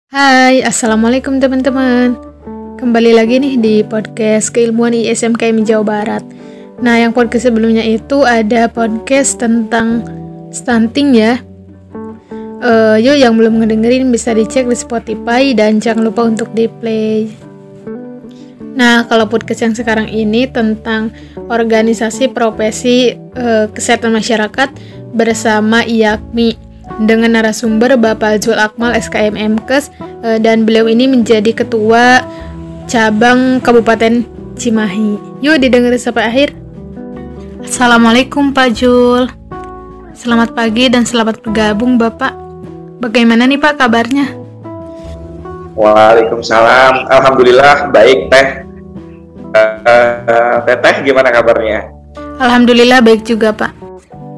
Hai, Assalamualaikum teman-teman. Kembali lagi nih di podcast Keilmuan ISMKM Jawa Barat. Nah, yang podcast sebelumnya itu ada podcast tentang stunting ya. Yuk yang belum ngedengerin bisa dicek di Spotify dan jangan lupa untuk di play. Nah, kalau podcast yang sekarang ini tentang organisasi profesi kesehatan masyarakat bersama IAKMI dengan narasumber Bapak Zul Akmal SKM MKes, dan beliau ini menjadi ketua cabang Kabupaten Cimahi. Yuk didengar sampai akhir. Assalamualaikum Pak Jul. Selamat pagi dan selamat bergabung Bapak. Bagaimana nih Pak kabarnya? Waalaikumsalam. Alhamdulillah baik Teh. Teteh gimana kabarnya? Alhamdulillah baik juga Pak.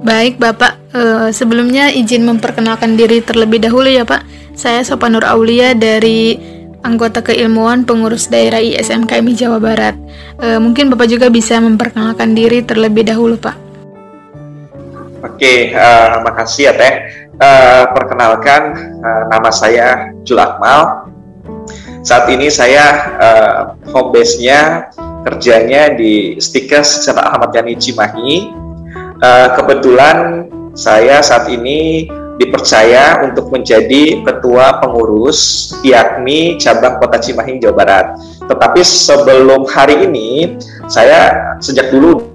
Baik Bapak, sebelumnya izin memperkenalkan diri terlebih dahulu ya Pak. Saya Sopanur Aulia dari anggota keilmuan pengurus daerah ISMKM Jawa Barat. Mungkin Bapak juga bisa memperkenalkan diri terlebih dahulu Pak. Oke, makasih ya Teh. Perkenalkan, nama saya Zul Akmal. Saat ini saya home base-nya kerjanya di Stikes Sentra Ahmad Yani Cimahi. Kebetulan saya saat ini dipercaya untuk menjadi ketua pengurus IAKMI cabang Kota Cimahi Jawa Barat. Tetapi sebelum hari ini saya sejak dulu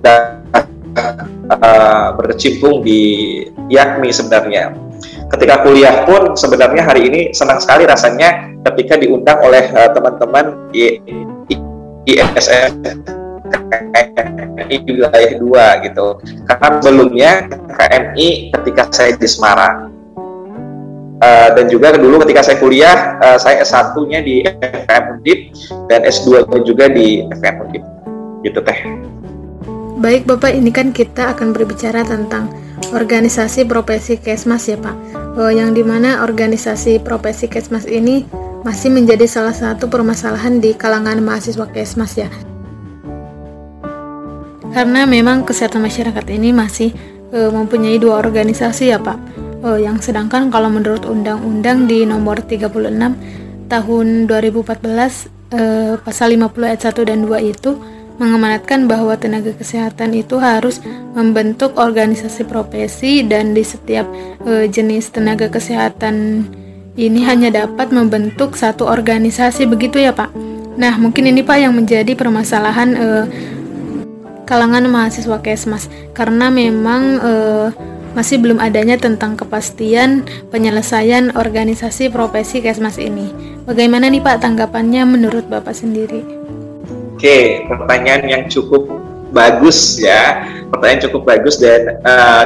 berkecimpung di IAKMI sebenarnya. Ketika kuliah pun sebenarnya hari ini senang sekali rasanya ketika diundang oleh teman-teman ISM KMI wilayah 2 gitu. Karena sebelumnya KMI ketika saya di Semarang, dan juga dulu ketika saya kuliah, saya S1-nya di FKM Undip dan S2-nya juga di FKM Undip gitu Teh. Baik Bapak, ini kan kita akan berbicara tentang organisasi profesi Kesmas ya Pak, yang dimana organisasi profesi Kesmas ini masih menjadi salah satu permasalahan di kalangan mahasiswa Kesmas ya. Karena memang kesehatan masyarakat ini masih mempunyai dua organisasi ya Pak, yang sedangkan kalau menurut Undang-Undang di nomor 36 tahun 2014 pasal 50 ayat 1 dan 2 itu mengamanatkan bahwa tenaga kesehatan itu harus membentuk organisasi profesi, dan di setiap jenis tenaga kesehatan ini hanya dapat membentuk satu organisasi, begitu ya Pak. Nah, mungkin ini Pak yang menjadi permasalahan kalangan mahasiswa Kesmas, karena memang masih belum adanya tentang kepastian penyelesaian organisasi profesi Kesmas ini. Bagaimana nih Pak tanggapannya menurut Bapak sendiri? Oke, pertanyaan yang cukup bagus ya. Pertanyaan cukup bagus dan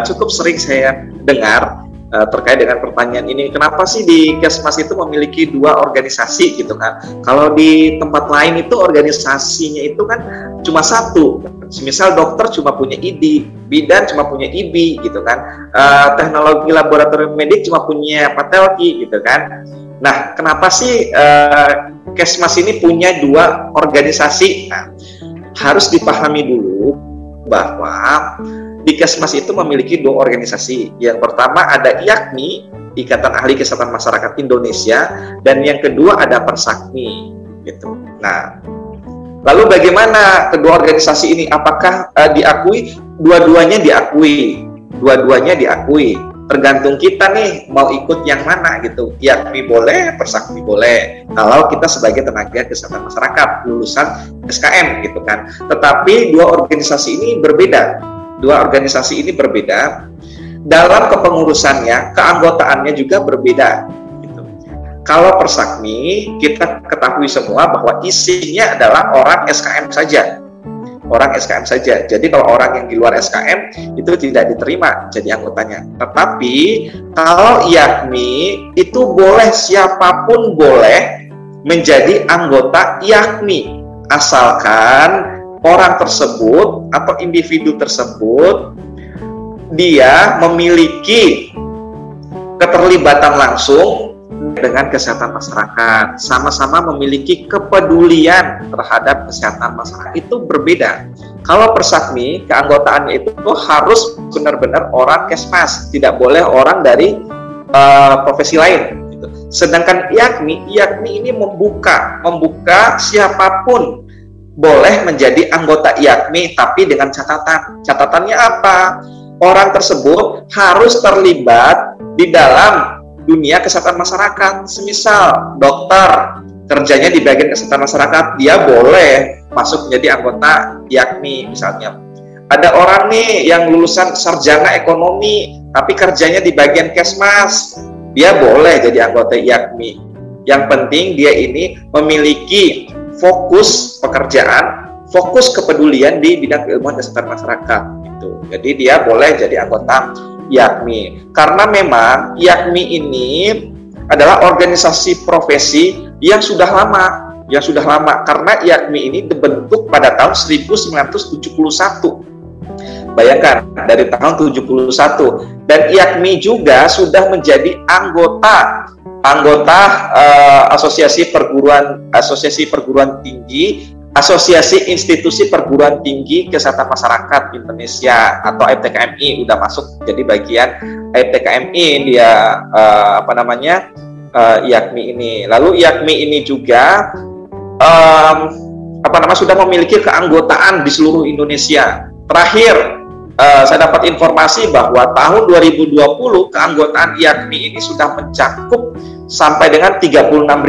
cukup sering saya dengar terkait dengan pertanyaan ini. Kenapa sih di Kesmas itu memiliki dua organisasi gitu kan? Kalau di tempat lain itu organisasinya itu kan cuma satu. Misal dokter cuma punya ID, bidan cuma punya IB gitu kan, teknologi laboratorium medik cuma punya Patelki gitu kan. Nah, kenapa sih Kesmas ini punya dua organisasi? Nah, harus dipahami dulu bahwa di Kesmas itu memiliki dua organisasi. Yang pertama ada IAKMI, Ikatan Ahli Kesehatan Masyarakat Indonesia, dan yang kedua ada Persakmi gitu. Nah, lalu bagaimana kedua organisasi ini? Apakah diakui? Dua-duanya diakui. Dua-duanya diakui. Tergantung kita nih mau ikut yang mana gitu. IAKMI boleh, Persakmi boleh. Kalau kita sebagai tenaga kesehatan masyarakat lulusan SKM gitu kan. Tetapi dua organisasi ini berbeda. Dua organisasi ini berbeda. Dalam kepengurusannya, keanggotaannya juga berbeda. Kalau Persakmi, kita ketahui semua bahwa isinya adalah orang SKM saja. Orang SKM saja. Jadi kalau orang yang di luar SKM itu tidak diterima jadi anggotanya. Tetapi kalau IAKMI itu boleh, siapapun boleh menjadi anggota IAKMI. Asalkan orang tersebut atau individu tersebut dia memiliki keterlibatan langsung dengan kesehatan masyarakat, sama-sama memiliki kepedulian terhadap kesehatan masyarakat. Itu berbeda. Kalau Persakmi, keanggotaannya itu harus benar-benar orang Kesmas, tidak boleh orang dari profesi lain. gitu. Sedangkan IAKMI ini membuka siapapun boleh menjadi anggota IAKMI, tapi dengan catatan. Catatannya apa? Orang tersebut harus terlibat di dalam dunia kesehatan masyarakat. Semisal dokter kerjanya di bagian kesehatan masyarakat, dia boleh masuk menjadi anggota IAKMI misalnya. Ada orang nih yang lulusan sarjana ekonomi, tapi kerjanya di bagian Kesmas, dia boleh jadi anggota IAKMI. Yang penting dia ini memiliki fokus pekerjaan, fokus kepedulian di bidang keilmuan kesehatan masyarakat. Gitu. Jadi dia boleh jadi anggota IAKMI. Karena memang IAKMI ini adalah organisasi profesi yang sudah lama. Karena IAKMI ini dibentuk pada tahun 1971. Bayangkan, dari tahun 71. Dan IAKMI juga sudah menjadi anggota asosiasi perguruan tinggi, asosiasi institusi perguruan tinggi kesehatan masyarakat Indonesia atau APTKMI, udah masuk jadi bagian APTKMI dia IAKMI ini. Lalu IAKMI ini juga sudah memiliki keanggotaan di seluruh Indonesia. Terakhir saya dapat informasi bahwa tahun 2020 keanggotaan IAKMI ini sudah mencakup sampai dengan 36.000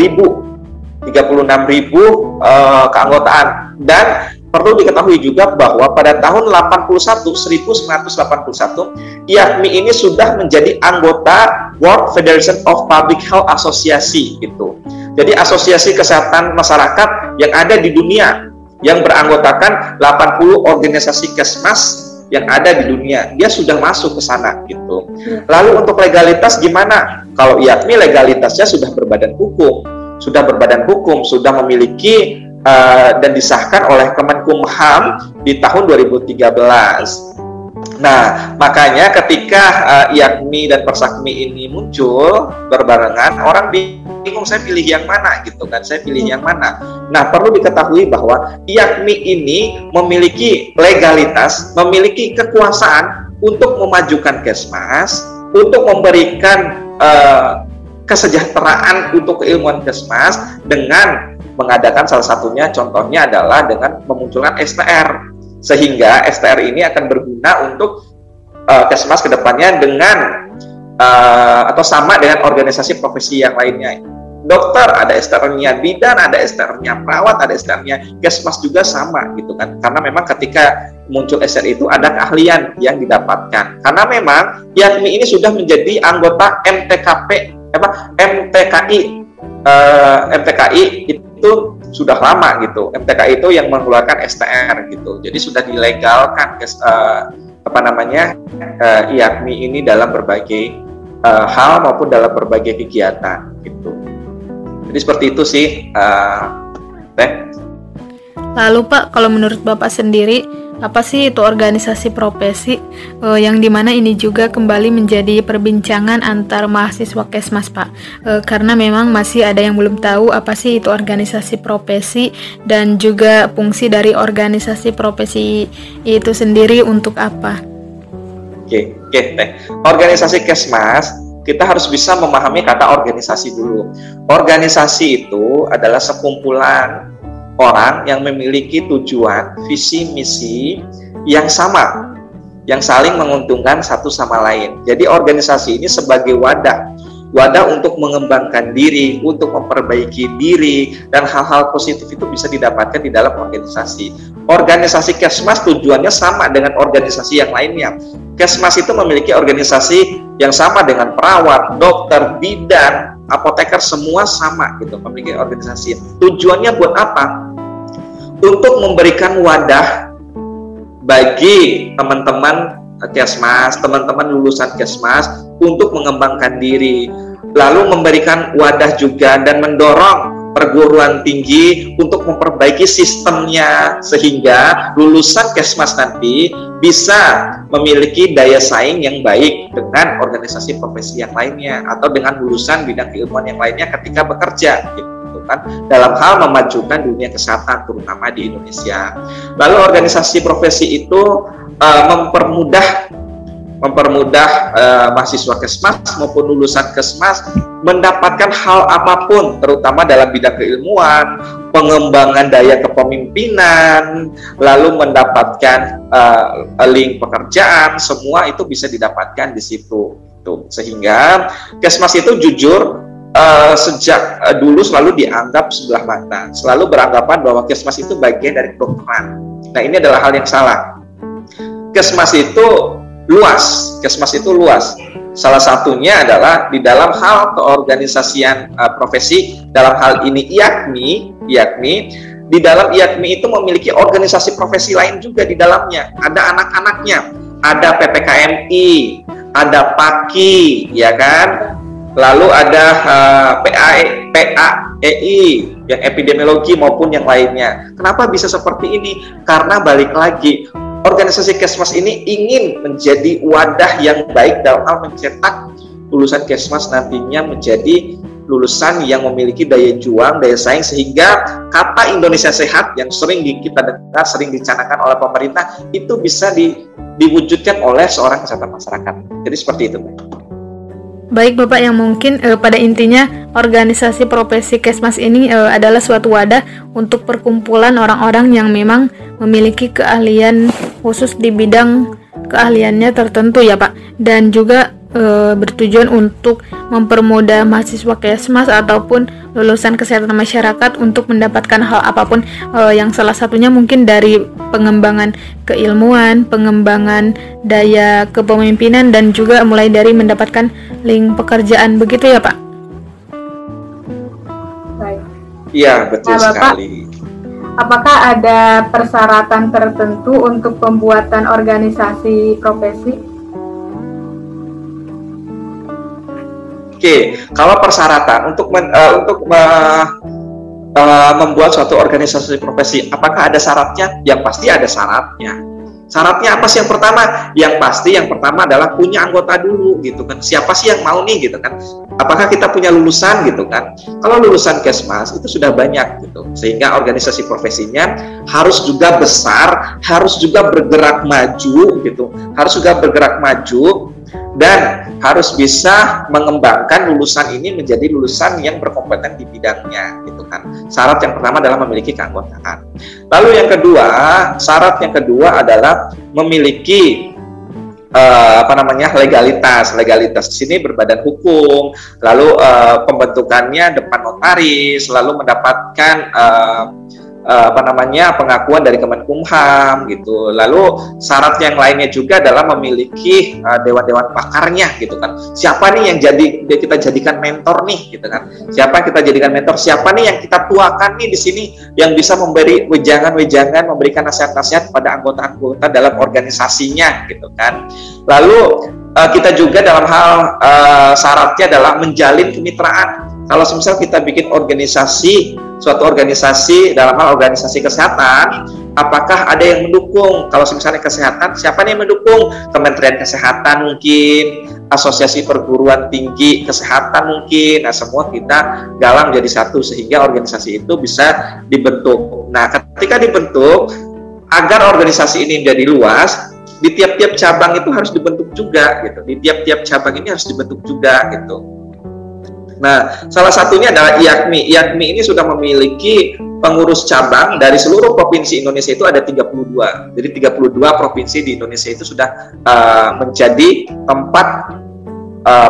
keanggotaan. Dan perlu diketahui juga bahwa pada tahun 1981 IAKMI ini sudah menjadi anggota World Federation of Public Health Association gitu. Jadi asosiasi kesehatan masyarakat yang ada di dunia yang beranggotakan 80 organisasi Kesmas yang ada di dunia, dia sudah masuk ke sana gitu. Lalu untuk legalitas gimana? Kalau IAKMI legalitasnya sudah berbadan hukum, sudah memiliki dan disahkan oleh Kemenkumham di tahun 2013. Nah, makanya ketika IAKMI dan Persakmi ini muncul berbarengan, orang bingung saya pilih yang mana gitu kan, Nah, perlu diketahui bahwa IAKMI ini memiliki legalitas, memiliki kekuasaan untuk memajukan Kesmas, untuk memberikan kesejahteraan untuk keilmuan Kesmas dengan mengadakan salah satunya, contohnya adalah dengan memunculkan STR. Sehingga STR ini akan berguna untuk Kesmas kedepannya dengan atau sama dengan organisasi profesi yang lainnya. Dokter ada STR-nya, bidan ada STR-nya, perawat ada STR-nya, Kesmas juga sama gitu kan. Karena memang ketika muncul STR itu ada keahlian yang didapatkan. Karena memang IAKMI ini sudah menjadi anggota MTKI itu sudah lama gitu. MTKI itu yang mengeluarkan STR gitu. Jadi sudah dilegalkan IAKMI ini dalam berbagai hal maupun dalam berbagai kegiatan gitu. Jadi seperti itu sih, Teh. Lalu Pak, kalau menurut Bapak sendiri, apa sih itu organisasi profesi yang dimana ini juga kembali menjadi perbincangan antar mahasiswa Kesmas Pak? Karena memang masih ada yang belum tahu apa sih itu organisasi profesi dan juga fungsi dari organisasi profesi itu sendiri untuk apa? Oke, Teh. Organisasi Kesmas, kita harus bisa memahami kata organisasi dulu. Organisasi itu adalah sekumpulan orang yang memiliki tujuan, visi, misi yang sama, yang saling menguntungkan satu sama lain. Jadi organisasi ini sebagai wadah untuk mengembangkan diri, untuk memperbaiki diri, dan hal-hal positif itu bisa didapatkan di dalam organisasi. Organisasi Kesmas tujuannya sama dengan organisasi yang lainnya. Kesmas itu memiliki organisasi yang sama dengan perawat, dokter, bidan, apoteker, semua sama gitu, memiliki organisasi. Tujuannya buat apa? Untuk memberikan wadah bagi teman-teman Kesmas, teman-teman lulusan Kesmas untuk mengembangkan diri, lalu memberikan wadah juga dan mendorong perguruan tinggi untuk memperbaiki sistemnya sehingga lulusan Kesmas nanti bisa memiliki daya saing yang baik dengan organisasi profesi yang lainnya atau dengan lulusan bidang keilmuan yang lainnya ketika bekerja gitu kan, dalam hal memajukan dunia kesehatan terutama di Indonesia. Lalu organisasi profesi itu mempermudah mempermudah mahasiswa Kesmas maupun lulusan Kesmas mendapatkan hal apapun, terutama dalam bidang keilmuan, pengembangan daya kepemimpinan, lalu mendapatkan link pekerjaan, semua itu bisa didapatkan di situ. Sehingga Kesmas itu jujur sejak dulu selalu dianggap sebelah mata, selalu beranggapan bahwa Kesmas itu bagian dari kedokteran. Nah, ini adalah hal yang salah. Kesmas itu luas, Kesmas itu luas. Salah satunya adalah di dalam hal keorganisasian profesi, dalam hal ini IAKMI, di dalam IAKMI itu memiliki organisasi profesi lain juga di dalamnya. Ada anak-anaknya, ada PPKMI, ada PAKI, ya kan? Lalu ada PAEI, yang epidemiologi maupun yang lainnya. Kenapa bisa seperti ini? Karena balik lagi, organisasi Kesmas ini ingin menjadi wadah yang baik dalam hal mencetak lulusan Kesmas nantinya menjadi lulusan yang memiliki daya juang, daya saing, sehingga kata Indonesia Sehat yang sering kita dengar, sering dicanangkan oleh pemerintah, itu bisa diwujudkan oleh seorang kesehatan masyarakat. Jadi seperti itu. Baik Bapak, yang mungkin pada intinya organisasi profesi Kesmas ini adalah suatu wadah untuk perkumpulan orang-orang yang memang memiliki keahlian khusus di bidang keahliannya tertentu ya Pak, dan juga bertujuan untuk mempermudah mahasiswa Kesmas ataupun lulusan kesehatan masyarakat untuk mendapatkan hal apapun, yang salah satunya mungkin dari pengembangan keilmuan, pengembangan daya kepemimpinan, dan juga mulai dari mendapatkan link pekerjaan, begitu ya Pak? Baik. Iya, betul sekali. Apakah ada persyaratan tertentu untuk pembuatan organisasi profesi? Oke, kalau persyaratan untuk membuat suatu organisasi profesi, apakah ada syaratnya? Yang pasti ada syaratnya. Syaratnya apa sih yang pertama? Yang pertama adalah punya anggota dulu, gitu kan. Siapa sih yang mau nih, gitu kan? Apakah kita punya lulusan, gitu kan? Kalau lulusan Kesmas itu sudah banyak, gitu. Sehingga organisasi profesinya harus juga besar, harus juga bergerak maju, gitu. Harus juga bergerak maju, dan harus bisa mengembangkan lulusan ini menjadi lulusan yang berkompeten di bidangnya, gitu kan. Syarat yang pertama adalah memiliki keanggotaan. Lalu yang kedua, syarat yang kedua adalah memiliki legalitas. Legalitas di sini berbadan hukum, lalu pembentukannya depan notaris, lalu mendapatkan pengakuan dari Kemenkumham, gitu. Lalu syarat yang lainnya juga adalah memiliki dewan-dewan pakarnya, gitu kan. Siapa nih yang kita jadikan mentor nih, gitu kan. Siapa yang kita jadikan mentor? Siapa nih yang kita tuakan nih di sini yang bisa memberi wejangan-wejangan, memberikan nasihat-nasihat pada anggota-anggota dalam organisasinya, gitu kan. Lalu kita juga dalam hal syaratnya adalah menjalin kemitraan. Kalau misal kita bikin suatu organisasi dalam hal organisasi kesehatan, apakah ada yang mendukung? Kalau misalnya kesehatan, siapa nih yang mendukung? Kementerian Kesehatan mungkin, Asosiasi Perguruan Tinggi Kesehatan mungkin. Nah, semua kita galang jadi satu sehingga organisasi itu bisa dibentuk. Nah, ketika dibentuk, agar organisasi ini menjadi luas, di tiap-tiap cabang itu harus dibentuk juga, gitu. Di tiap-tiap cabang ini harus dibentuk juga, gitu. Nah, salah satunya adalah IAKMI. IAKMI ini sudah memiliki pengurus cabang dari seluruh provinsi Indonesia, itu ada 32. Jadi 32 provinsi di Indonesia itu sudah menjadi tempat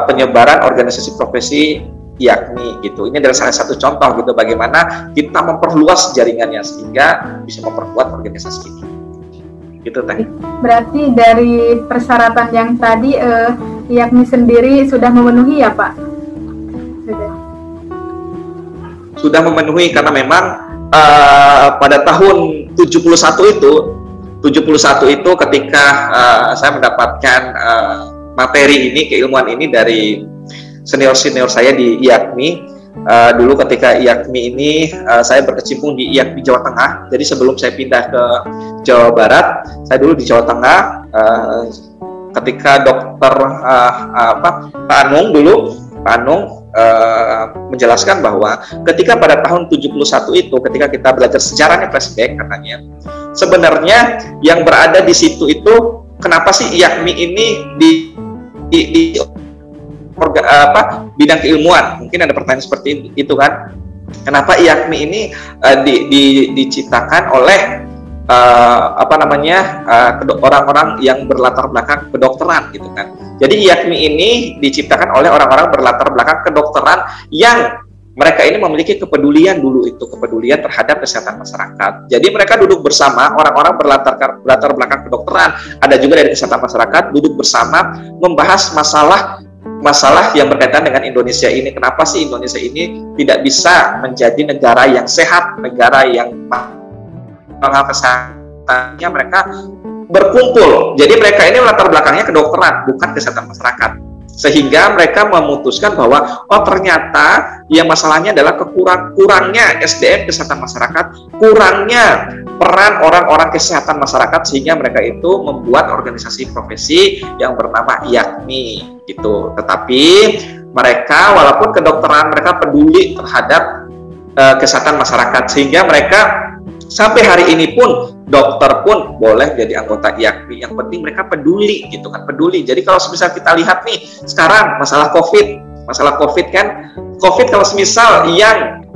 penyebaran organisasi profesi IAKMI, gitu. Ini adalah salah satu contoh, gitu, bagaimana kita memperluas jaringannya sehingga bisa memperkuat organisasi ini. Gitu, Teh. Berarti dari persyaratan yang tadi IAKMI sendiri sudah memenuhi ya, Pak? Sudah memenuhi, karena memang pada tahun 71 itu ketika saya mendapatkan materi ini, keilmuan ini dari senior-senior saya di IAKMI. Dulu ketika IAKMI ini saya berkecimpung di IAKMI Jawa Tengah. Jadi sebelum saya pindah ke Jawa Barat, saya dulu di Jawa Tengah. Ketika dokter Pak Anung menjelaskan bahwa ketika pada tahun 71 itu, ketika kita belajar sejarahnya, flashback katanya, sebenarnya yang berada di situ itu kenapa sih IAKMI ini di bidang keilmuan? Mungkin ada pertanyaan seperti itu kan? Kenapa IAKMI ini diciptakan oleh orang-orang yang berlatar belakang kedokteran gitu kan? Jadi IAKMI ini diciptakan oleh orang-orang berlatar belakang kedokteran yang mereka ini memiliki kepedulian kepedulian terhadap kesehatan masyarakat. Jadi mereka duduk bersama orang-orang berlatar belakang kedokteran, ada juga dari kesehatan masyarakat, duduk bersama membahas masalah yang berkaitan dengan Indonesia ini. Kenapa sih Indonesia ini tidak bisa menjadi negara yang sehat, negara yang hal kesehatannya mereka berkumpul. Jadi mereka ini latar belakangnya kedokteran, bukan kesehatan masyarakat. Sehingga mereka memutuskan bahwa ternyata yang masalahnya adalah kurangnya SDM kesehatan masyarakat, kurangnya peran orang-orang kesehatan masyarakat, sehingga mereka itu membuat organisasi profesi yang bernama IAKMI gitu. Tetapi mereka walaupun kedokteran, mereka peduli terhadap kesehatan masyarakat, sehingga mereka sampai hari ini pun dokter pun boleh jadi anggota IAKMI. Yang penting mereka peduli gitu kan, peduli. Jadi kalau misal kita lihat nih sekarang masalah COVID kan, COVID kalau misal yang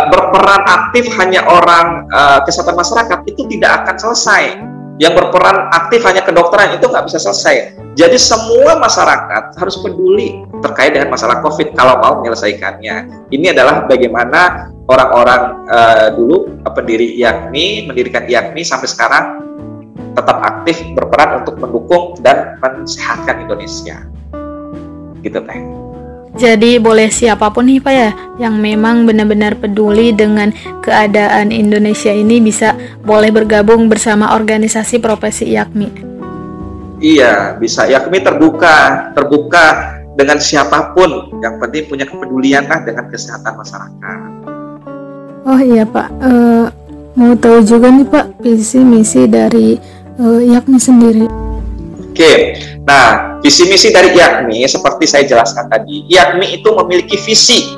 berperan aktif hanya orang kesehatan masyarakat itu tidak akan selesai. Yang berperan aktif hanya kedokteran itu nggak bisa selesai. Jadi semua masyarakat harus peduli terkait dengan masalah COVID kalau mau menyelesaikannya. Ini adalah bagaimana orang-orang dulu mendirikan IAKMI sampai sekarang tetap aktif berperan untuk mendukung dan mensehatkan Indonesia. Gitu Teh. Jadi boleh siapapun nih Pak ya, yang memang benar-benar peduli dengan keadaan Indonesia ini bisa boleh bergabung bersama organisasi profesi IAKMI. Iya, bisa. IAKMI terbuka dengan siapapun, yang penting punya kepedulian lah dengan kesehatan masyarakat. Oh iya Pak, mau tahu juga nih Pak visi misi dari IAKMI sendiri. Oke, nah visi misi dari IAKMI seperti saya jelaskan tadi, IAKMI itu memiliki visi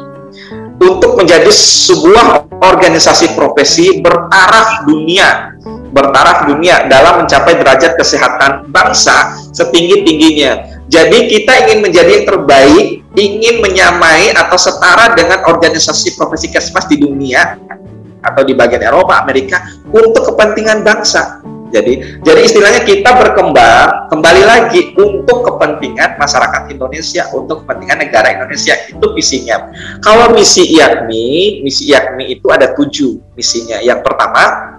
untuk menjadi sebuah organisasi profesi bertaraf dunia dalam mencapai derajat kesehatan bangsa setinggi-tingginya. Jadi kita ingin menjadi yang terbaik, ingin menyamai atau setara dengan organisasi profesi Kesmas di dunia atau di bagian Eropa, Amerika untuk kepentingan bangsa. Jadi istilahnya kita berkembang kembali lagi untuk kepentingan masyarakat Indonesia, untuk kepentingan negara Indonesia, itu visinya. Kalau misi IAKMI itu ada 7 misinya. Yang pertama,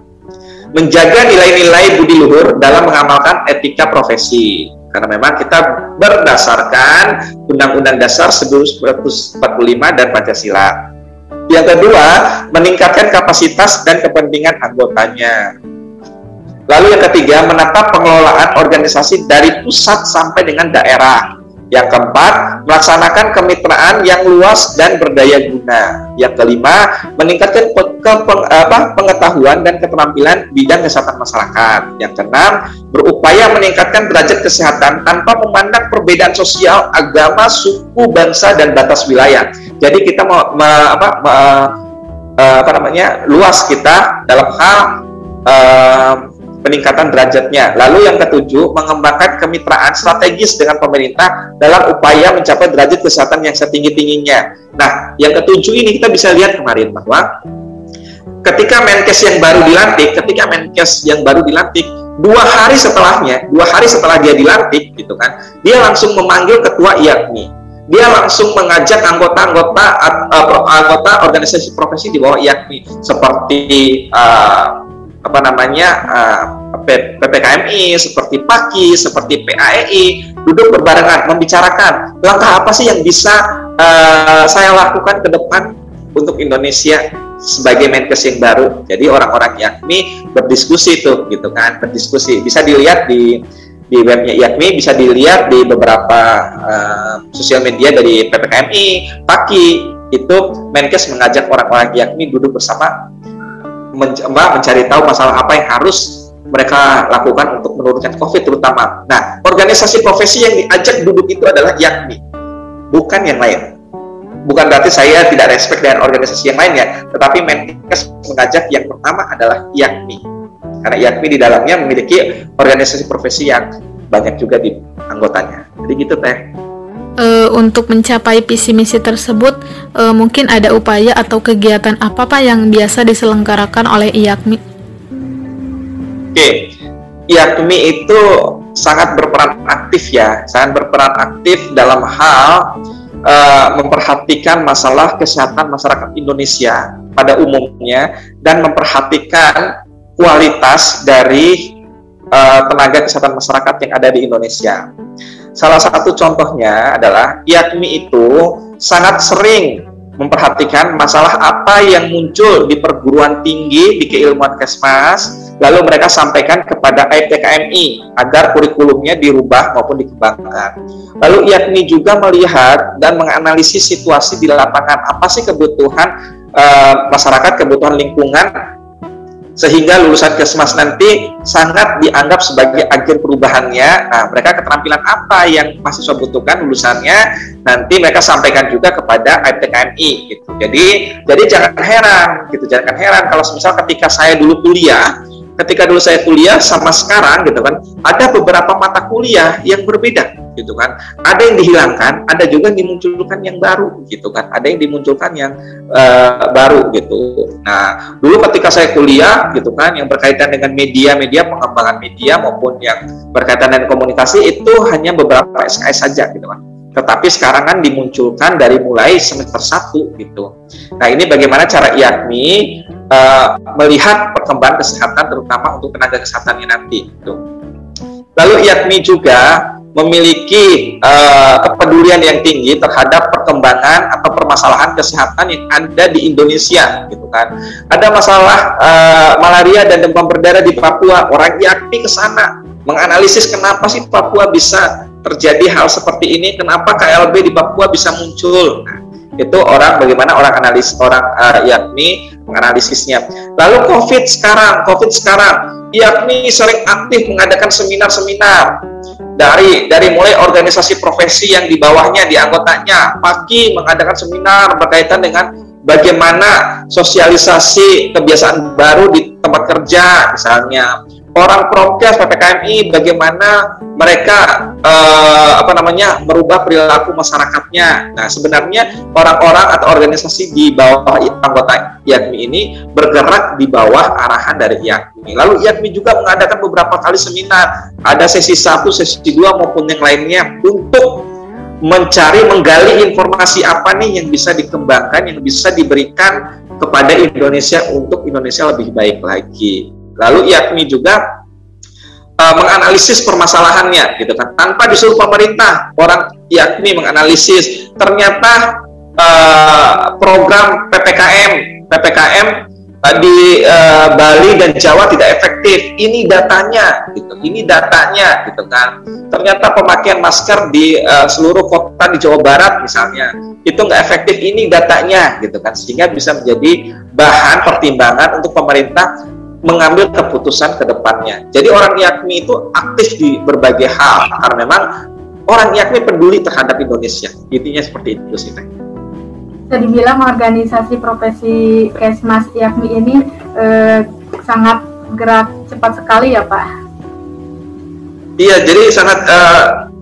menjaga nilai-nilai budi luhur dalam mengamalkan etika profesi. Karena memang kita berdasarkan Undang-Undang Dasar 1945 dan Pancasila. Yang kedua, meningkatkan kapasitas dan kepentingan anggotanya. Lalu yang ketiga, menatap pengelolaan organisasi dari pusat sampai dengan daerah. Yang keempat, melaksanakan kemitraan yang luas dan berdaya guna. Yang kelima, meningkatkan pengetahuan dan keterampilan bidang kesehatan masyarakat. Yang keenam, berupaya meningkatkan derajat kesehatan tanpa memandang perbedaan sosial, agama, suku, bangsa, dan batas wilayah. Jadi kita luas kita dalam hal peningkatan derajatnya. Lalu yang ketujuh, mengembangkan kemitraan strategis dengan pemerintah dalam upaya mencapai derajat kesehatan yang setinggi-tingginya. Nah, yang ketujuh ini kita bisa lihat kemarin bahwa ketika Menkes yang baru dilantik, 2 hari setelah dia dilantik gitu kan, dia langsung memanggil ketua IAKMI. Dia langsung mengajak anggota organisasi profesi di bawah IAKMI seperti PPKMI, seperti PAKI, seperti PAEI, duduk berbarengan membicarakan langkah apa sih yang bisa saya lakukan ke depan untuk Indonesia sebagai Menkes yang baru. Jadi orang-orang IAKMI berdiskusi berdiskusi. Bisa dilihat di webnya IAKMI, bisa dilihat di beberapa sosial media dari PPKMI, PAKI. Itu Menkes mengajak orang-orang IAKMI duduk bersama, mencari tahu masalah apa yang harus mereka lakukan untuk menurunkan COVID terutama. Nah, organisasi profesi yang diajak duduk itu adalah IAKMI, bukan yang lain. Bukan berarti saya tidak respect dengan organisasi yang lainnya, tetapi Menkes mengajak yang pertama adalah IAKMI. Karena IAKMI di dalamnya memiliki organisasi profesi yang banyak juga di anggotanya. Jadi gitu Teh. Untuk mencapai visi misi tersebut, mungkin ada upaya atau kegiatan apa Pak yang biasa diselenggarakan oleh IAKMI? Oke, IAKMI itu sangat berperan aktif ya, sangat berperan aktif dalam hal memperhatikan masalah kesehatan masyarakat Indonesia pada umumnya dan memperhatikan kualitas dari tenaga kesehatan masyarakat yang ada di Indonesia. Salah satu contohnya adalah IAKMI itu sangat sering memperhatikan masalah apa yang muncul di perguruan tinggi, di keilmuan Kesmas, lalu mereka sampaikan kepada AIPTKMI agar kurikulumnya dirubah maupun dikembangkan. Lalu IAKMI juga melihat dan menganalisis situasi di lapangan, apa sih kebutuhan masyarakat, kebutuhan lingkungan, sehingga lulusan Kesmas nanti sangat dianggap sebagai agen perubahannya. Nah, mereka keterampilan apa yang mahasiswa butuhkan lulusannya, nanti mereka sampaikan juga kepada AIPTKMI gitu. Jadi jangan heran gitu, jangan heran kalau misal ketika saya dulu saya kuliah sama sekarang gitu kan, ada beberapa mata kuliah yang berbeda gitu kan. Ada yang dihilangkan, ada juga yang dimunculkan yang baru gitu kan. Ada yang dimunculkan yang baru gitu. Nah, dulu ketika saya kuliah gitu kan, yang berkaitan dengan media, pengembangan media maupun yang berkaitan dengan komunikasi itu hanya beberapa SKS saja gitu kan. Tetapi sekarang kan dimunculkan dari mulai semester 1 gitu. Nah, ini bagaimana cara IAKMI melihat perkembangan kesehatan terutama untuk tenaga kesehatannya nanti gitu. Lalu IAKMI juga memiliki kepedulian yang tinggi terhadap perkembangan atau permasalahan kesehatan yang ada di Indonesia gitu kan. Ada masalah malaria dan demam berdarah di Papua, orang IAKMI ke sana menganalisis kenapa sih Papua bisa terjadi hal seperti ini, kenapa KLB di Papua bisa muncul. Nah, itu bagaimana orang IAKMI menganalisisnya. Lalu COVID sekarang IAKMI sering aktif mengadakan seminar-seminar dari mulai organisasi profesi yang di bawahnya, di anggotanya, pagi mengadakan seminar berkaitan dengan bagaimana sosialisasi kebiasaan baru di tempat kerja misalnya. Orang Prokes PPKMI bagaimana mereka merubah perilaku masyarakatnya. Nah, sebenarnya orang-orang atau organisasi di bawah anggota IAKMI ini bergerak di bawah arahan dari IAKMI. Lalu IAKMI juga mengadakan beberapa kali seminar, ada sesi 1, sesi 2 maupun yang lainnya untuk menggali informasi apa nih yang bisa dikembangkan, yang bisa diberikan kepada Indonesia untuk Indonesia lebih baik lagi. Lalu IAKMI juga menganalisis permasalahannya gitu kan, tanpa disuruh pemerintah. Orang IAKMI menganalisis ternyata program PPKM di Bali dan Jawa tidak efektif. Ini datanya gitu kan. Ternyata pemakaian masker di seluruh kota di Jawa Barat misalnya itu nggak efektif. Ini datanya gitu kan, sehingga bisa menjadi bahan pertimbangan untuk pemerintah mengambil keputusan ke depannya. Jadi orang IAKMI itu aktif di berbagai hal karena memang orang IAKMI peduli terhadap Indonesia. Intinya seperti itu sih. Bisa dibilang organisasi profesi Kesmas IAKMI ini sangat gerak cepat sekali ya Pak? Iya, jadi sangat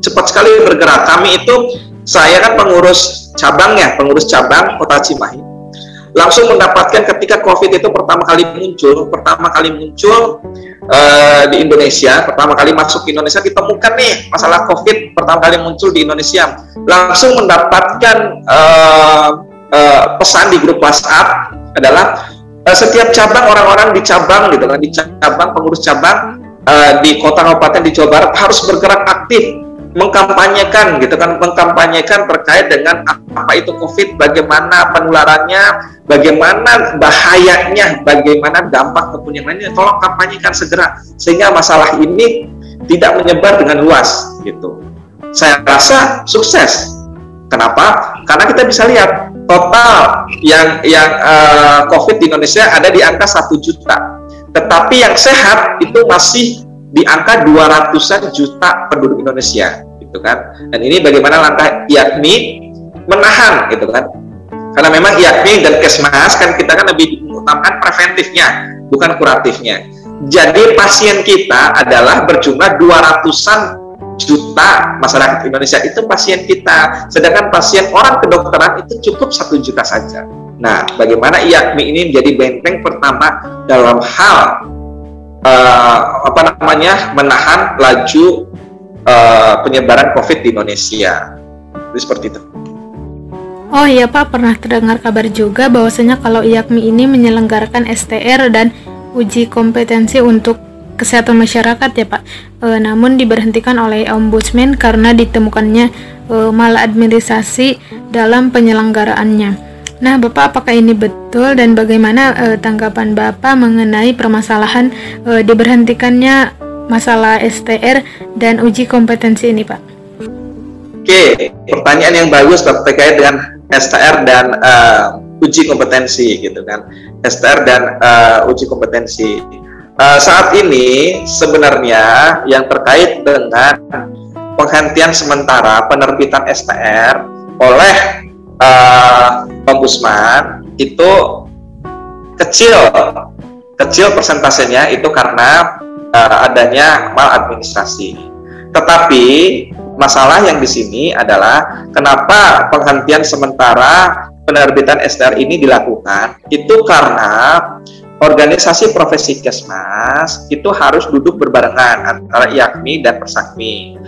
cepat sekali bergerak. Saya kan pengurus cabang Kota Cimahi. Langsung mendapatkan ketika COVID itu pertama kali muncul di Indonesia, pertama kali masuk ke Indonesia, ditemukan nih masalah COVID pertama kali muncul di Indonesia. Langsung mendapatkan pesan di grup WhatsApp adalah setiap cabang, orang-orang di cabang gitu kan, di cabang, pengurus cabang di kota kabupaten di Jawa Barat harus bergerak aktif mengkampanyekan terkait dengan apa itu COVID, bagaimana penularannya, bagaimana bahayanya, bagaimana dampak maupun yang lainnya. Tolong kampanyekan segera sehingga masalah ini tidak menyebar dengan luas gitu. Saya rasa sukses. Kenapa? Karena kita bisa lihat total yang COVID di Indonesia ada di angka 1 juta. Tetapi yang sehat itu masih di angka 200-an juta penduduk Indonesia gitu kan. Dan ini bagaimana langkah IAKMI menahan gitu kan. Karena memang IAKMI dan Kesmas kan kita kan lebih mengutamakan preventifnya, bukan kuratifnya. Jadi pasien kita adalah berjumlah 200-an juta masyarakat Indonesia itu pasien kita, sedangkan pasien orang kedokteran itu cukup 1 juta saja. Nah, bagaimana IAKMI ini menjadi benteng pertama dalam hal menahan laju penyebaran COVID di Indonesia. Jadi seperti itu. Oh iya Pak, pernah terdengar kabar juga bahwasanya kalau IAKMI ini menyelenggarakan STR dan uji kompetensi untuk kesehatan masyarakat ya Pak, namun diberhentikan oleh Ombudsman karena ditemukannya maladministrasi dalam penyelenggaraannya. Nah Bapak, apakah ini betul dan bagaimana tanggapan Bapak mengenai permasalahan diberhentikannya masalah STR dan uji kompetensi ini Pak? Oke, pertanyaan yang bagus terkait dengan STR dan uji kompetensi gitu kan. STR dan uji kompetensi. Saat ini sebenarnya yang terkait dengan penghentian sementara penerbitan STR oleh Ombudsman itu kecil persentasenya itu karena adanya maladministrasi. Tetapi masalah yang di sini adalah kenapa penghentian sementara penerbitan STR ini dilakukan, itu karena organisasi profesi Kesmas itu harus duduk berbarengan antara IAKMI dan Persakmi,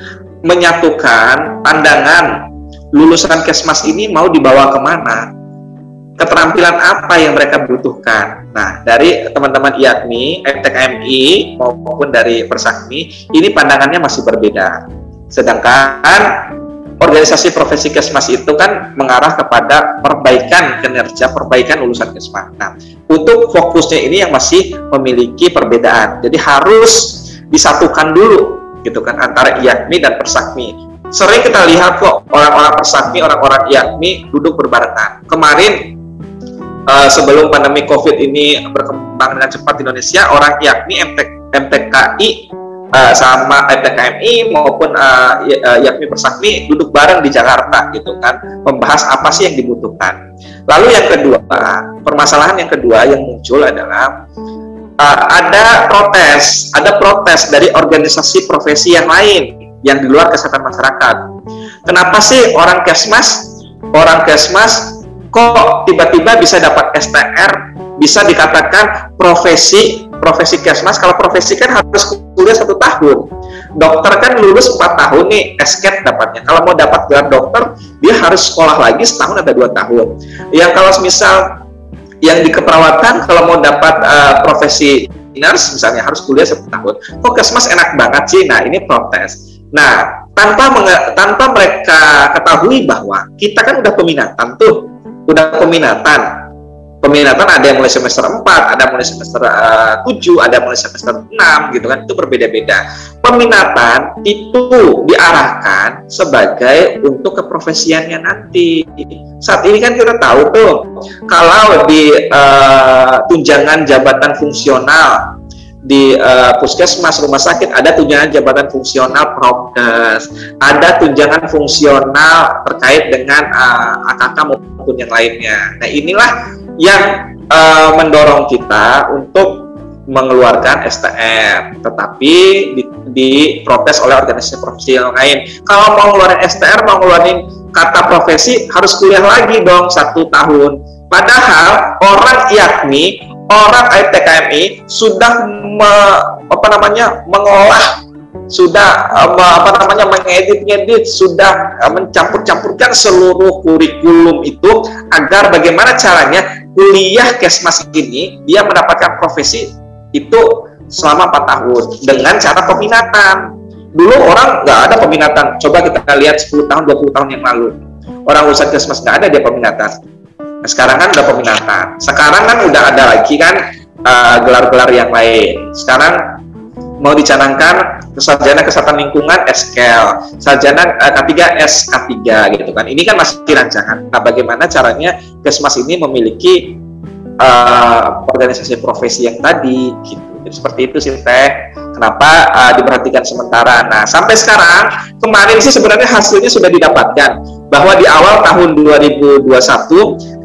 menyatukan pandangan lulusan Kesmas ini mau dibawa kemana, keterampilan apa yang mereka butuhkan. Nah, dari teman-teman IAKMI, FTKMI maupun dari Persakmi, ini pandangannya masih berbeda. Sedangkan organisasi profesi Kesmas itu kan mengarah kepada perbaikan kinerja, perbaikan lulusan Kesmas. Nah, untuk fokusnya ini yang masih memiliki perbedaan. Jadi harus disatukan dulu gitu kan antara IAKMI dan Persakmi. Sering kita lihat kok orang-orang Persakmi, orang-orang IAKMI duduk berbarengan. Kemarin sebelum pandemi COVID ini berkembang dengan cepat di Indonesia, orang IAKMI, MTKI sama FTKMI maupun IAKMI Persakmi duduk bareng di Jakarta gitu kan, membahas apa sih yang dibutuhkan. Lalu yang kedua, permasalahan yang kedua yang muncul adalah ada protes dari organisasi profesi yang lain yang di luar kesehatan masyarakat. Kenapa sih orang Kesmas kok tiba-tiba bisa dapat STR, bisa dikatakan profesi Kesmas? Kalau profesi kan harus kuliah 1 tahun. Dokter kan lulus 4 tahun nih, SKET dapatnya. Kalau mau dapat gelar dokter, dia harus sekolah lagi setahun atau 2 tahun. Yang kalau misal yang di keperawatan, kalau mau dapat profesi nurse misalnya harus kuliah 1 tahun. Kok Kesmas enak banget sih? Nah, ini protes. Nah, tanpa mereka ketahui bahwa kita kan udah peminatan tuh. Peminatan ada yang mulai semester 4, ada mulai semester 7, ada mulai semester 6 gitu kan, itu berbeda-beda. Peminatan itu diarahkan sebagai untuk keprofesiannya nanti. Saat ini kan kita tahu tuh, kalau di tunjangan jabatan fungsional di puskesmas, rumah sakit, ada tunjangan jabatan fungsional prokes, ada tunjangan fungsional terkait dengan AKK maupun yang lainnya. Nah, inilah yang mendorong kita untuk mengeluarkan STR, tetapi diprotes oleh organisasi profesi yang lain. Kalau mau ngeluarin STR, mau ngeluarin kata profesi, harus kuliah lagi dong 1 tahun. Padahal orang IAKMI, orang FTKMI sudah mengolah, sudah mengedit, sudah mencampur-campurkan seluruh kurikulum itu agar bagaimana caranya kuliah Kesmas ini dia mendapatkan profesi itu selama 4 tahun dengan cara peminatan. Dulu orang nggak ada peminatan. Coba kita lihat 10 tahun, 20 tahun yang lalu. Orang lulusan Kesmas nggak ada dia peminatan. Nah, sekarang kan udah peminatan. Sekarang kan udah ada lagi kan gelar-gelar yang lain. Sekarang mau dicanangkan sarjana kesehatan lingkungan SKL, sarjana K3 SK3 gitu kan. Ini kan masih rancangan. Nah, bagaimana caranya Kesmas ini memiliki organisasi profesi yang tadi gitu. Jadi, seperti itu sih Teh. Kenapa diperhatikan sementara? Nah, sampai sekarang kemarin sih sebenarnya hasilnya sudah didapatkan bahwa di awal tahun 2021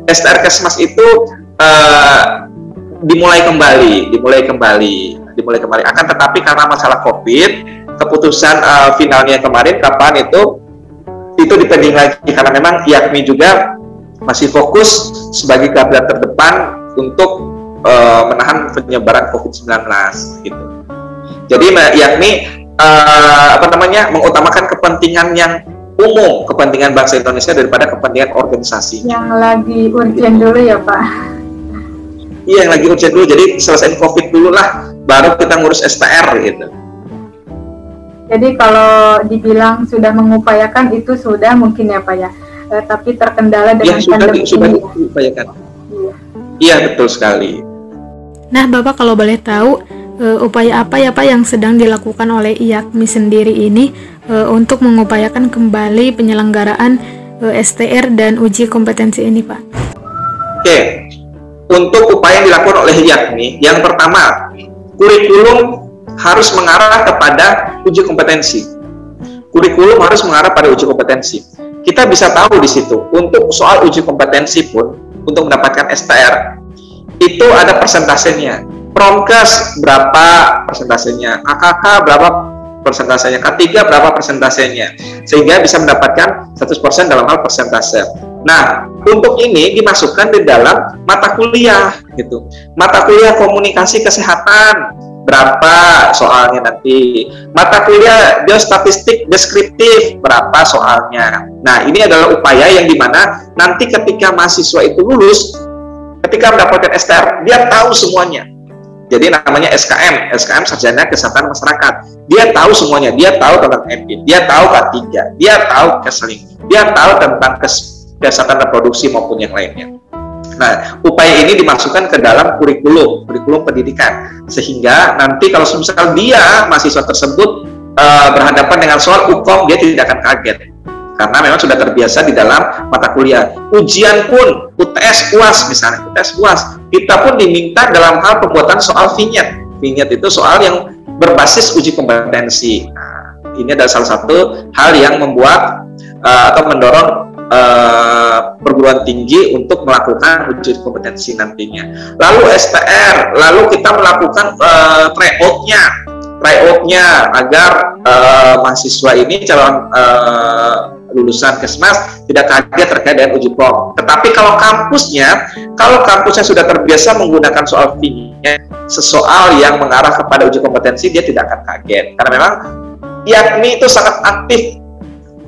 STR Kesmas itu dimulai kembali. dimulai kemarin. Akan tetapi karena masalah COVID, keputusan finalnya kemarin kapan itu dipending lagi, karena memang IAKMI juga masih fokus sebagai garda terdepan untuk menahan penyebaran COVID-19 gitu. Jadi IAKMI mengutamakan kepentingan yang umum, kepentingan bangsa Indonesia daripada kepentingan organisasi. Yang lagi urgent dulu ya Pak. Iya, yang lagi urgent dulu. Jadi selesai COVID dulu lah, baru kita ngurus STR gitu. Jadi kalau dibilang sudah mengupayakan itu sudah mungkin ya Pak ya. Tapi terkendala dengan pandemi ini. Sudah diupayakan. Iya, betul sekali. Nah, Bapak kalau boleh tahu upaya apa ya Pak yang sedang dilakukan oleh IAKMI sendiri ini untuk mengupayakan kembali penyelenggaraan STR dan uji kompetensi ini Pak? Oke, untuk upaya yang dilakukan oleh IAKMI, yang pertama, kurikulum harus mengarah kepada uji kompetensi. Kurikulum harus mengarah pada uji kompetensi. Kita bisa tahu di situ, untuk soal uji kompetensi pun, untuk mendapatkan STR, itu ada persentasenya. Promkes berapa persentasenya, AKK berapa persentasenya, K3 berapa persentasenya, sehingga bisa mendapatkan 100% dalam hal persentase. Nah, untuk ini dimasukkan di dalam mata kuliah gitu. Mata kuliah komunikasi kesehatan berapa soalnya nanti. Mata kuliah biostatistik deskriptif berapa soalnya. Nah, ini adalah upaya yang dimana nanti ketika mahasiswa itu lulus, ketika mendapatkan STR, dia tahu semuanya. Jadi namanya SKM Sarjana Kesehatan Masyarakat. Dia tahu semuanya, dia tahu tentang EPIN, dia tahu K3, dia tahu Kesling, dia tahu tentang kesehatan reproduksi maupun yang lainnya. Nah, upaya ini dimasukkan ke dalam kurikulum pendidikan, sehingga nanti kalau misal dia mahasiswa tersebut berhadapan dengan soal hukum, dia tidak akan kaget. Karena memang sudah terbiasa di dalam mata kuliah. Ujian pun, UTS UAS misalnya, UTS UAS, kita pun diminta dalam hal pembuatan soal vignette. Vignette itu soal yang berbasis uji kompetensi. Nah, ini adalah salah satu hal yang membuat atau mendorong perguruan tinggi untuk melakukan uji kompetensi nantinya. Lalu STR, lalu kita melakukan tryout-nya agar mahasiswa ini calon lulusan Kesmas tidak kaget terkait dengan uji prom. Tetapi kalau kampusnya sudah terbiasa menggunakan soal vignette, sesoal yang mengarah kepada uji kompetensi, dia tidak akan kaget. Karena memang IAKMI itu sangat aktif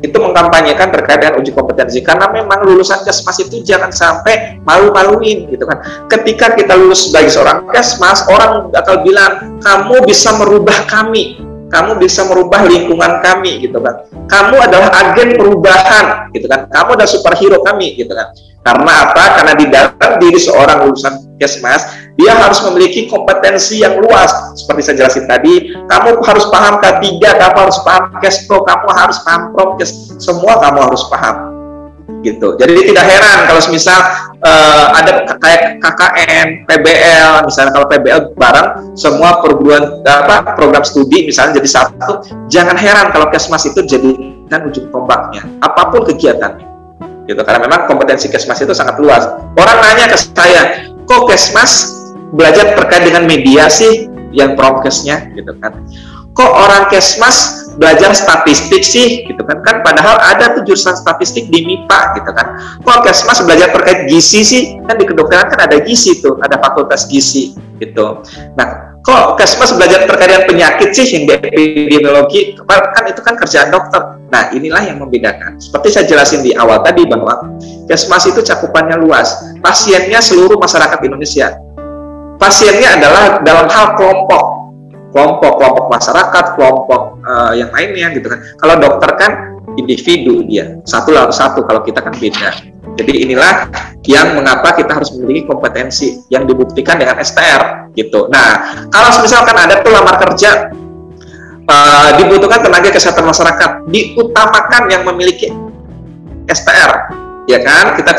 itu mengkampanyekan terkait dengan uji kompetensi, karena memang lulusan Kesmas itu jangan sampai malu-maluin gitu kan. Ketika kita lulus sebagai seorang Kesmas, orang bakal bilang, kamu bisa merubah kami, kamu bisa merubah lingkungan kami gitu kan. Kamu adalah agen perubahan gitu kan. Kamu adalah superhero kami gitu kan. Karena apa? Karena di dalam diri seorang lulusan Kesmas, dia harus memiliki kompetensi yang luas. Seperti saya jelasin tadi, kamu harus paham K3, kamu harus paham Kespro, kamu harus paham Promkes, semua kamu harus paham. Gitu. Jadi tidak heran kalau misal ada kayak KKN, PBL, misalnya kalau PBL bareng semua program studi misalnya jadi satu, jangan heran kalau Kesmas itu jadikan ujung tombaknya apapun kegiatannya. Gitu, karena memang kompetensi Kesmas itu sangat luas. Orang nanya ke saya, kok Kesmas belajar terkait dengan media sih yang Promkesnya gitu kan? Kok orang Kesmas belajar statistik sih gitu kan? Kan padahal ada tuh jurusan statistik di MIPA gitu kan. Kok Kesmas belajar terkait gizi sih? Kan di kedokteran kan ada gizi tuh, ada fakultas gizi gitu. Nah, kok Kesmas belajar terkait dengan penyakit sih yang di epidemiologi? Kan itu kan kerjaan dokter. Nah, inilah yang membedakan. Seperti saya jelasin di awal tadi bahwa Kesmas itu cakupannya luas. Pasiennya seluruh masyarakat Indonesia. Pasiennya adalah dalam hal kelompok masyarakat, kelompok yang lainnya gitu kan. Kalau dokter kan individu dia, satu lawan satu, kalau kita kan beda. Jadi inilah yang mengapa kita harus memiliki kompetensi yang dibuktikan dengan STR gitu. Nah, kalau misalkan ada tuh lamar kerja, dibutuhkan tenaga kesehatan masyarakat, diutamakan yang memiliki STR, ya kan? Kita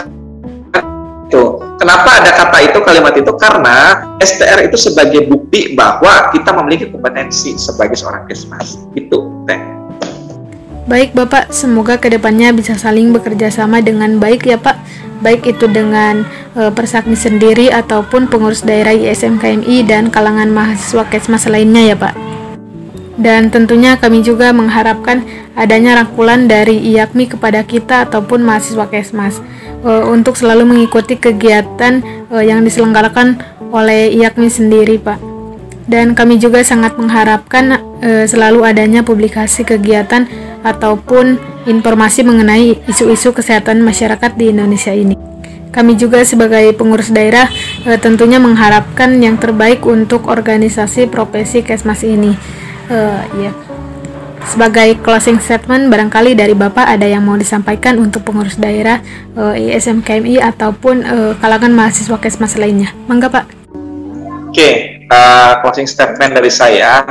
itu. Kenapa ada kata itu, kalimat itu? Karena STR itu sebagai bukti bahwa kita memiliki kompetensi sebagai seorang Kesmas. Itu, Teh. Baik Bapak, semoga kedepannya bisa saling bekerja sama dengan baik ya Pak, baik itu dengan Persakmi sendiri ataupun pengurus daerah ISM KMI dan kalangan mahasiswa Kesmas lainnya ya Pak. Dan tentunya kami juga mengharapkan adanya rangkulan dari IAKMI kepada kita ataupun mahasiswa Kesmas untuk selalu mengikuti kegiatan yang diselenggarakan oleh IAKMI sendiri Pak. Dan kami juga sangat mengharapkan selalu adanya publikasi kegiatan ataupun informasi mengenai isu-isu kesehatan masyarakat di Indonesia ini. Kami juga sebagai pengurus daerah tentunya mengharapkan yang terbaik untuk organisasi profesi Kesmas ini. Ya. Sebagai closing statement, barangkali dari Bapak ada yang mau disampaikan untuk pengurus daerah ISM KMI ataupun kalangan mahasiswa Kesmas lainnya. Mangga Pak. Oke, closing statement dari saya.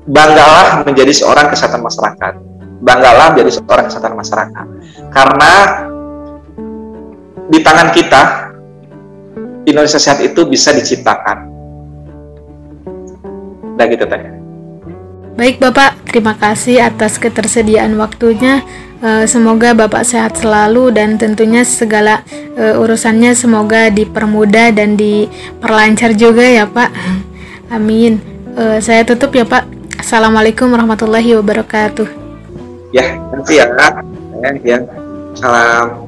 Banggalah menjadi seorang kesehatan masyarakat. Banggalah menjadi seorang kesehatan masyarakat. Karena di tangan kita, Indonesia sehat itu bisa diciptakan. Nah gitu teh. Baik Bapak, terima kasih atas ketersediaan waktunya. Semoga Bapak sehat selalu dan tentunya segala urusannya semoga dipermudah dan diperlancar juga ya Pak. Amin. Saya tutup ya Pak. Assalamualaikum warahmatullahi wabarakatuh. Ya, nanti ya. Ya, salam.